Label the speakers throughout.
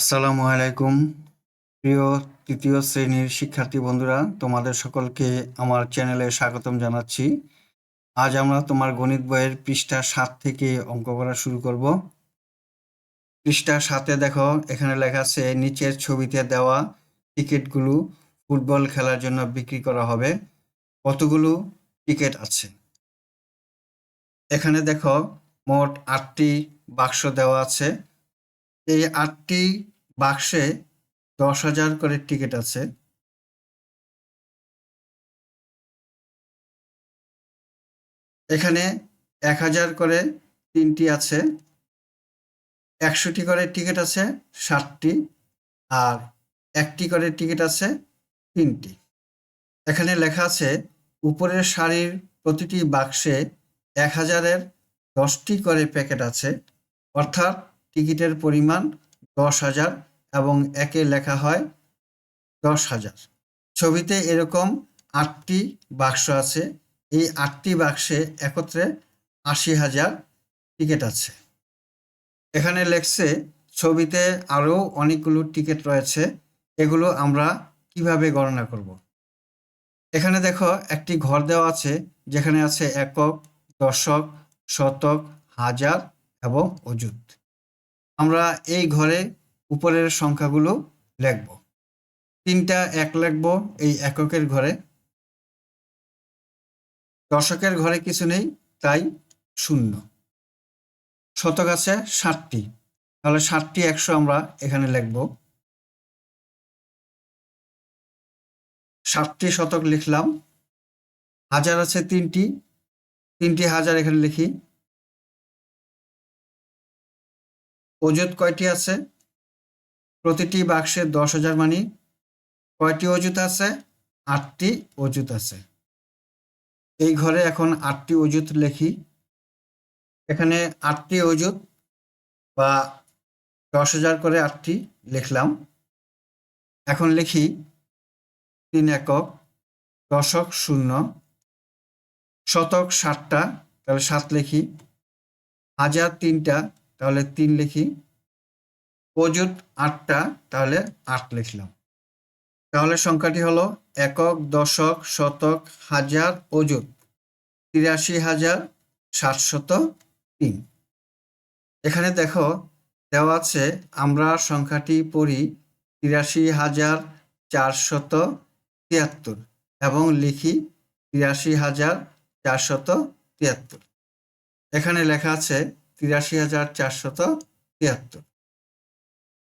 Speaker 1: আসসালামু আলাইকুম। প্রিয় তৃতীয় শ্রেণীর শিক্ষার্থী বন্ধুরা, তোমাদের সকলকে আমার চ্যানেলে স্বাগতম জানাচ্ছি। আজ আমরা তোমার গণিত বইয়ের পৃষ্ঠা 7 থেকে অঙ্ক করা শুরু করব। পৃষ্ঠা 7-এ দেখো, এখানে লেখা আছে নিচের ছবিতে দেওয়া টিকিটগুলো ফুটবল খেলার জন্য বিক্রি করা হবে। কতগুলো টিকিট আছে? এখানে দেখো মোট 8টি বাক্স দেওয়া আছে। এই 8টি বাক্সে 10,000 করে টিকিট আছে। এখানে 1,000 করে 3টি আছে, 100টি করে টিকিট আছে 7টি, আর 1টি করে টিকিট আছে 3টি। এখানে লেখা আছে উপরের সারির প্রতিটি বাক্সে 1,000-এর 10টি করে প্যাকেট আছে, অর্থাৎ টিকিটের পরিমাণ 10,000 এবং একে লেখা হয় 10,000। ছবিতে এরকম 8টি বাক্স আছে। এই 8টি বাক্সে একত্রে 80,000 টিকিট আছে। এখানে লেখছে ছবিতে আরও অনেকগুলো টিকিট রয়েছে, এগুলো আমরা কিভাবে গণনা করব। এখানে দেখো একটি ঘর দেওয়া আছে, যেখানে আছে একক, দশক, শতক, হাজার এবং অযুত। আমরা এই ঘরে উপরের সংখ্যাগুলো লিখব। 3টা 1 লিখব এই এককের ঘরে, দশকের ঘরে কিছু নেই তাই 0। শতক আছে 7টি, তাহলে 7টি 100 আমরা এখানে লিখব। 7টি শতক লিখলাম। হাজার আছে 3টি হাজার এখানে লিখি। অযুত কয়টি আছে? প্রতিটি বাক্সে 10,000 মানি। কয়টি অযুত আছে? 8টি অযুত আছে। এই ঘরে এখন 8টি অযুত লিখি। এখানে 8টি অযুত বা 10,000 করে 8টি লিখলাম। এখন লিখি 3 একক, দশক 0, শতক 7টা, তাহলে 7 লিখি। হাজার 3টা, তাহলে 3 লিখি। অযুত 8টা, তাহলে 8 লিখলাম। তাহলে সংখ্যাটি হলো একক, দশক, শতক, হাজার, অযুত 83,703। এখানে দেখো দেওয়া আছে, আমরা সংখ্যাটি পড়ি 83,473 এবং লিখি 83,473। এখানে লেখা আছে 83,473।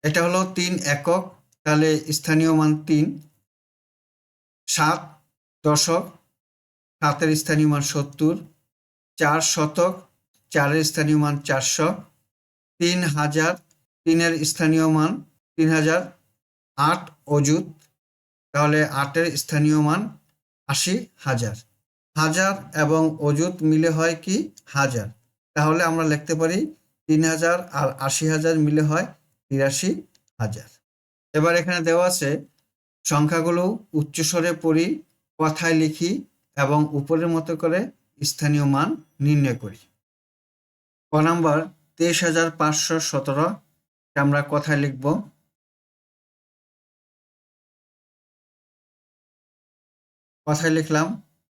Speaker 1: এটা হলো 3 একক, তাহলে স্থানীয় মান 3। 7 দশক, 7-এর স্থানীয় মান 70। 4 শতক, 4-এর স্থানীয় মান 400। 3 হাজার, 3-এর স্থানীয় মান 3,000। 8 অযুত, তাহলে 8-এর স্থানীয় মান 80,000। হাজার এবং অযুত মিলে হয় কি হাজার, তাহলে আমরা লিখতে পারি 3,000 আর 80,000 মিলে হয় 83,000। এবার এখানে দেওয়া আছে সংখ্যাগুলো উচ্চস্বরে পড়ি, কথায় লিখি এবং উপরের মতো করে স্থানীয় মান নির্ণয় করি। ক নাম্বার 23,517 আমরা কথায় লিখব। কথায় লিখলাম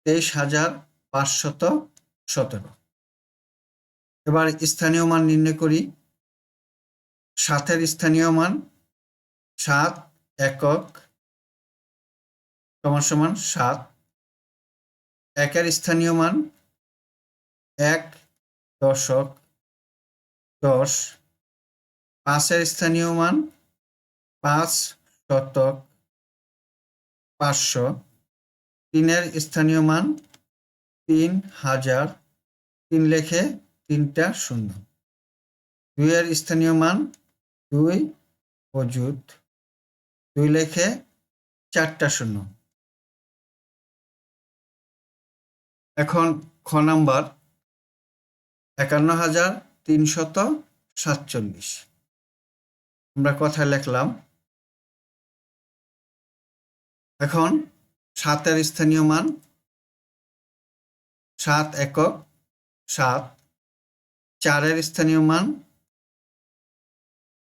Speaker 1: 23,517। এবার স্থানীয় মান নির্ণয় করি। 7-এর স্থানীয় মান 7 একক সমান সমান 7। 1-এর স্থানীয় মান 1 দশক 10। 5-এর স্থানীয় মান 5 শতক 500। 3-এর স্থানীয় মান 3,000, 3 লেখে 3টা 0। 2-এর স্থানীয় মান 2 অযুত, 2 লেখে 4টা 0। এখন খ নাম্বার 51,347 আমরা কথায় লিখলাম। এখন 7-এর স্থানীয় মান 7 একক 7। 4-এর স্থানীয় মান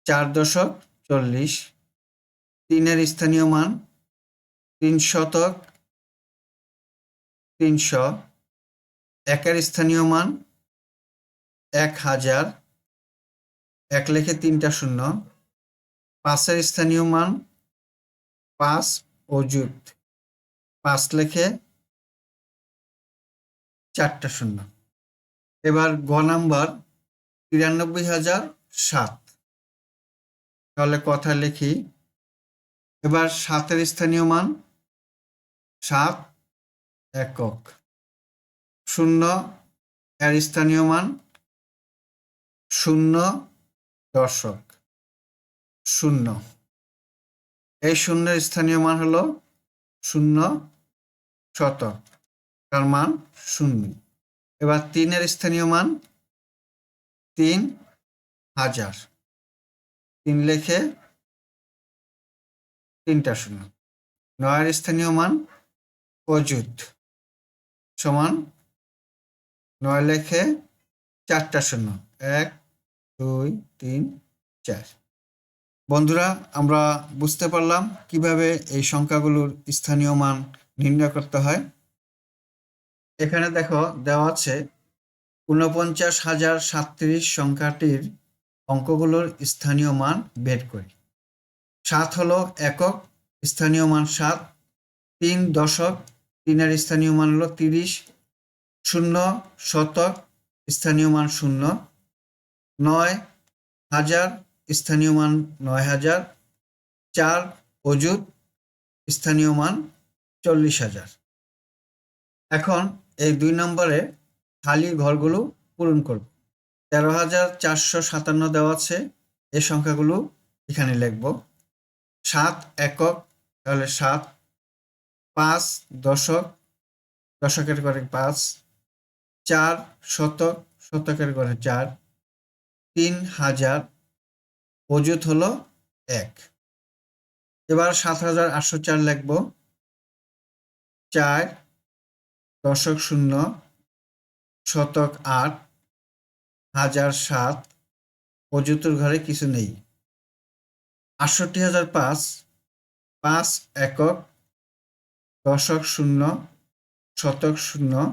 Speaker 1: 4 দশক 40, 3-এর স্থানীয় মান 3 শতক 300, 1-এর স্থানীয় মান 1000, 1 লিখে 3টা শূন্য, 5-এর স্থানীয় মান 5 অযুত 5 লিখে 4টা শূন্য। এবার গ নাম্বার 93,007। তাহলে কথা লিখি। এবার 7-এর স্থানীয় মান 7 একক, 0 এর স্থানীয় মান 0 দশক 0, এই 0-এর স্থানীয় মান হলো 0 শতক, তার মান 0। এবার 3-এর স্থানীয় মান 3000, 3 লিখে 3টা শূন্য। 9-এর স্থানীয় মান অযুত সমান 9 লিখে 4টা শূন্য, 1 2 3 4। বন্ধুরা, আমরা বুঝতে পারলাম কিভাবে এই সংখ্যাগুলোর স্থানীয় মান নির্ণয় করতে হয়। এখানে দেখো দেওয়া আছে 49,037 সংখ্যাটির অঙ্কগুলোর স্থানীয় মান বের করি। 7 হলো একক, স্থানীয় মান 7। 3 দশক, 3-এর স্থানীয় মান হলো 30। 0 শতক, স্থানীয় মান 0। 9,000, স্থানীয় মান 9,000। 4 অযুত, স্থানীয় মান 40,000। এখন এই 2 নম্বরে খালি ঘরগুলো পূরণ করব। 13,457 দেওয়া আছে, এই সংখ্যাগুলো এখানে লিখব। 7 একক, তাহলে 7। 5 দশক, দশকের ঘরে 5। 4 শতক, শতকের ঘরে 4। 3,000, অযুত হলো 1। এবার 7,804 লিখব। 4 দশক 0, শতক 8, হাজার 7, অযুতের ঘরে কিছু নেই। 68,005, 5 একক, দশক 0, শতক 0,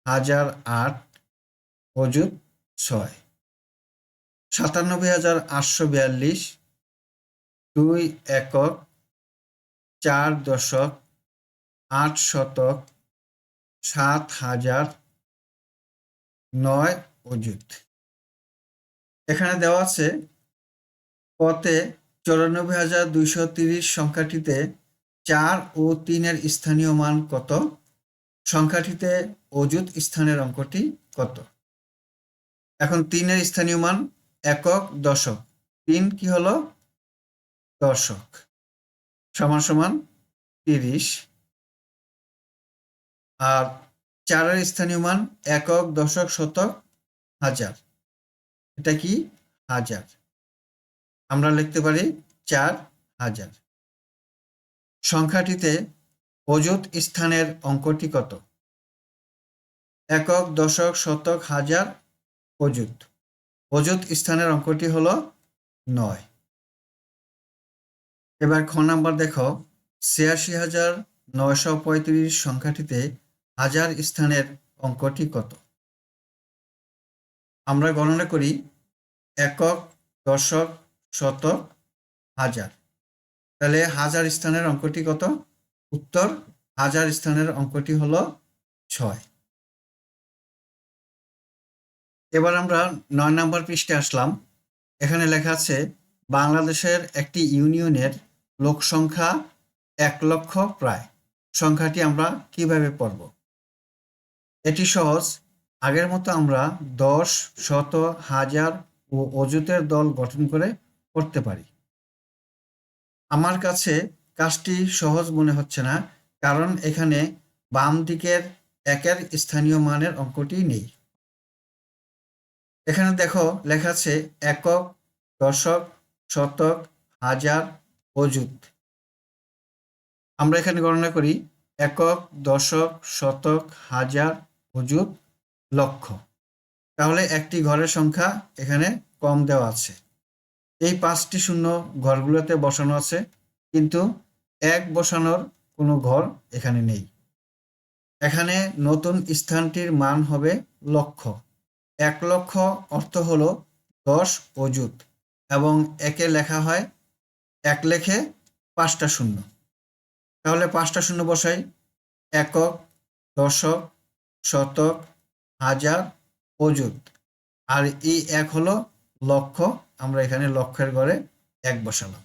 Speaker 1: হাজার 8, অযুত 6। 97,842, 2 একক, 4 দশক, 8 শতক, 7,000, 9 অযুত। এখানে দেওয়া আছে কতে 94,230 সংখ্যাটিতে 4 ও 3-এর স্থানীয় মান কত? সংখ্যাটিতে অযুত স্থানের অঙ্কটি কত? এখন 3-এর স্থানীয় মান একক, দশক। 3 কি হলো? দশক, সমান সমান 30। আর 4-এর স্থানীয় মান একক, দশক, শতক, হাজার। এটা কি? হাজার। আমরা লিখতে পারি 4,000। সংখ্যাটিতে অযুত স্থানের অঙ্কটি কত? একক, দশক, শতক, হাজার, অযুত। অযুত স্থানের অঙ্কটি হলো 9। এবার খ নাম্বার দেখো, 86,935 সংখ্যাটিতে হাজার স্থানের অঙ্কটি কত? আমরা গণনা করি একক, দশক, শতক, হাজার। তাহলে হাজার স্থানের অঙ্কটি কত? উত্তর, হাজার স্থানের অঙ্কটি হলো 6। এবার আমরা 9 নম্বর পৃষ্ঠে আসলাম। এখানে লেখা আছে বাংলাদেশের একটি ইউনিয়নের লোক সংখ্যা 1 লক্ষ প্রায়। সংখ্যাটি আমরা কিভাবে পড়ব? এটি সহজ। আগের মতো আমরা 10, শত, হাজার ও অযুতের দল গঠন করে পড়তে পারি। আমার কাছে কাজটি সহজ মনে হচ্ছে না, কারণ এখানে বাম দিকের 1-এর স্থানীয় মানের অঙ্কটি নেই। এখানে দেখো লেখা আছে একক, দশক, শতক, হাজার, অযুত। আমরা এখানে গণনা করি একক, দশক, শতক, হাজার, অযুত, লক্ষ। তাহলে একটি ঘরের সংখ্যা এখানে কম দেওয়া আছে। এই 5টি শূন্য ঘরগুলোতে বসানো আছে, কিন্তু 1 বসানোর কোনো ঘর এখানে নেই। এখানে নতুন স্থানটির মান হবে লক্ষ। 1 লক্ষ অর্থ হলো 10 অযুত, এবং একে লেখা হয় 1 লেখে 5টা শূন্য। তাহলে 5টা শূন্য বসাই। একক, দশক, শতক, হাজার, অযুত। আর এই 1 হলো লক্ষ, আমরা এখানে লক্ষের ঘরে 1 বসালাম।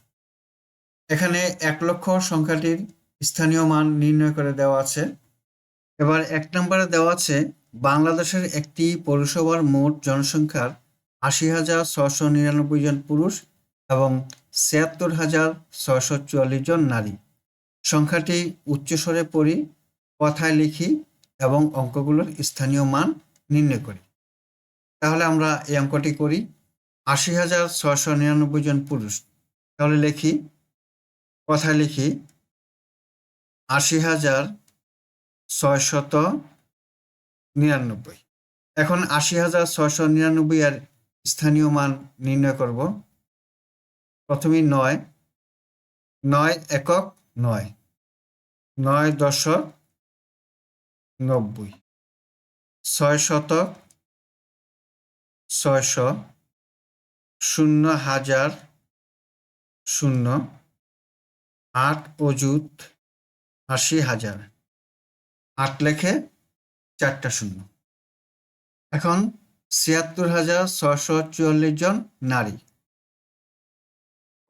Speaker 1: এখানে 1 লক্ষ সংখ্যাটির স্থানীয় মান নির্ণয় করে দেওয়া আছে। এবার 1 নম্বরে দেওয়া আছে বাংলাদেশের একটি পৌরসভার মোট জনসংখ্যার ৮০,৬৯৯ জন পুরুষ এবং ৭৬,৬৪৪ জন নারী। সংখ্যাটি উচ্চস্বরে পড়ি, কথায় লিখি এবং অঙ্কগুলোর স্থানীয় মান নির্ণয় করি। তাহলে আমরা এই অঙ্কটি করি। ৮০,৬৯৯ জন পুরুষ, তাহলে লিখি, কথায় লিখি ৮০,৬৯৯। এখন ৮০,৬৯৯ এর স্থানীয় মান নির্ণয় করব। প্রথমেই ৯, ৯ একক ৯, ৯ দশক ৯০, ৬ শতক ৬০০, ০ হাজার ০, ৮ অযুত ৮০,০০০, ৮ লেখে 4টা শূন্য। এখন ৭৬,৬৪৪ জন নারী,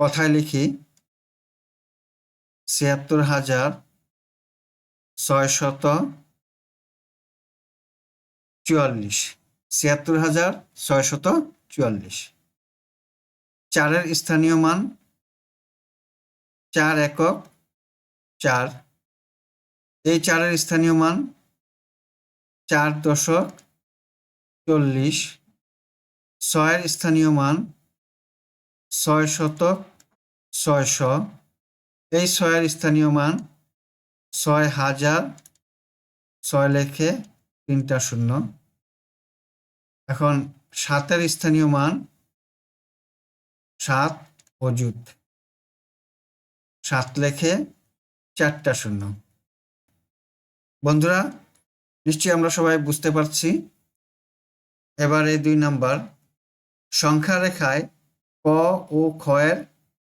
Speaker 1: কথায় লিখি ৭৬,৬৪৪, ৭৬,৬৪৪। 4-এর স্থানীয় মান 4 একক 4, এই 4-এর স্থানীয় মান 4 দশক 40, 6-এর স্থানীয় মান 6 শতক ৬০০, এই 6-এর স্থানীয় মান ৬,০০০, 6 লেখে 3টা শূন্য। এখন 7-এর স্থানীয় মান 7 অযুত, 7 লেখে 4টা শূন্য। বন্ধুরা, নিশ্চয়ই আমরা সবাই বুঝতে পারছি। এবারে 2 নাম্বার, সংখ্যা রেখায় ক ও খ এর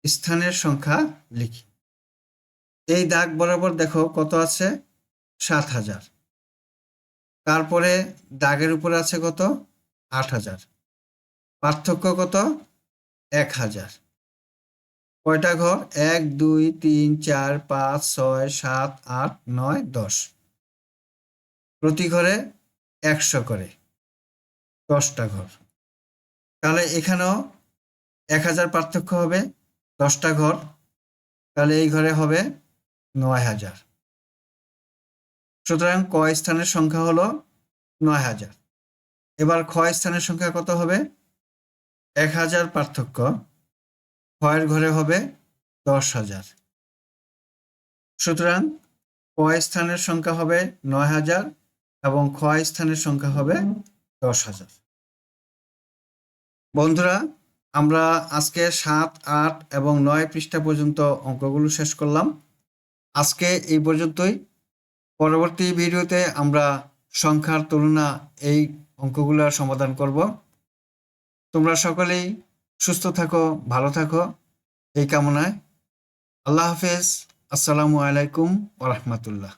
Speaker 1: স্থানের সংখ্যা লিখি। এই দাগ বরাবর দেখো কত আছে? ৭,০০০। তারপরে দাগের উপরে আছে কত? ৮,০০০। পার্থক্য কত? ১,০০০। কয়টা ঘর? ১ ২ ৩ ৪ ৫ ৬ ৭ ৮ ৯ ১০। প্রতি ঘরে ১০০ করে, 10টা ঘর। তাহলে এখানেও ১,০০০ পার্থক্য হবে, 10টা ঘর। তাহলে এই ঘরে হবে ৯,০০০। সুতরাং ক স্থানের সংখ্যা হলো ৯,০০০। এবার খ স্থানের সংখ্যা কত হবে? ১,০০০ পার্থক্য, খ এর ঘরে হবে ১০,০০০। সুতরাং ক স্থানের সংখ্যা হবে ৯,০০০ এবং খ স্থানের সংখ্যা হবে ১০,০০০। বন্ধুরা, আমরা আজকে ৭, ৮ এবং ৯ পৃষ্ঠা পর্যন্ত অঙ্কগুলো শেষ করলাম। আজকে এই পর্যন্তই। পরবর্তী ভিডিওতে আমরা সংখ্যার তুলনা এই অঙ্কগুলোর সমাধান করব। তোমরা সকলেই সুস্থ থাকো, ভালো থাকো, এই কামনায়। আল্লাহ হাফেজ। আসসালামু আলাইকুম ওয়া রাহমাতুল্লাহ।